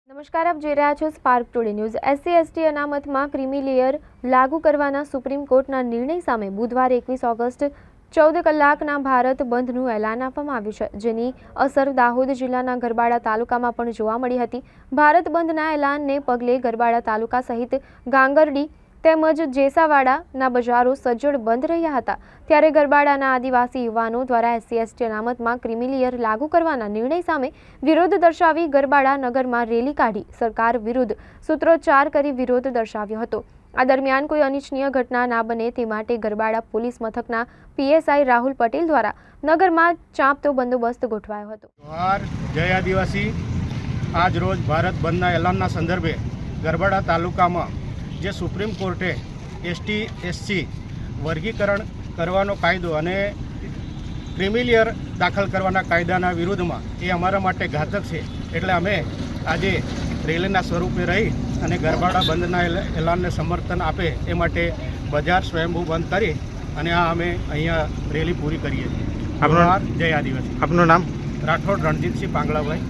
નમસ્કાર, આપ જોઈ રહ્યા છો સ્પાર્ક ટુડે ન્યૂઝ। SC/ST અનામતમાં ક્રીમી લેયર લાગુ કરવાના સુપ્રીમ કોર્ટના નિર્ણય સામે બુધવારે 21 ઓગસ્ટ 14 કલાકના ભારત બંધનું એલાન આપવામાં આવ્યું છે, જેની અસર દાહોદ જિલ્લાના ગરબાડા તાલુકામાં પણ જોવા મળી હતી। ભારત બંધના એલાનને પગલે ગરબાડા તાલુકા સહિત ગાંગરડી તેમજ જેસાવાડાના બજારો સજ્જડ બંધ રહ્યા હતા। ત્યારે ગરબાડાના આદિવાસી યુવાનો દ્વારા SC/ST અનામતમાં ક્રીમી લેયર લાગુ કરવાના નિર્ણય સામે વિરોધ દર્શાવી ગરબાડા નગરમાં રેલી કાઢી સરકાર વિરુદ્ધ સૂત્રોચ્ચાર કરી વિરોધ દર્શાવ્યો હતો। આ દરમિયાન કોઈ અનિચ્છનીય ઘટના ના બને તે માટે ગરબાડા પોલીસ મથકના PSI રાહુલ પટેલ દ્વારા નગરમાં ચાંપતો બંદોબસ્ત ગોઠવાયો હતો। જય આદિવાસી। આજ રોજ ભારત બંધના એલાનના સંદર્ભે ગરબાડા તાલુકામાં જે સુપ્રીમ કોર્ટે ST/SC વર્ગીકરણ કરવાનો કાયદો અને ક્રીમી લેયર દાખલ કરવાના કાયદાના વિરુદ્ધમાં એ અમારા માટે ઘાતક છે, એટલે અમે આજે રેલીના સ્વરૂપે રહી અને ગરબાડા બંધના એલાનને સમર્થન આપે એ માટે બજાર સ્વયંભૂ બંધ કરી અને આ અમે અહીંયા રેલી પૂરી કરીએ છીએ। જય આદિવાસી। આપનું નામ? રાઠોડ રણજીતસિંહ પાંગલાભાઈ।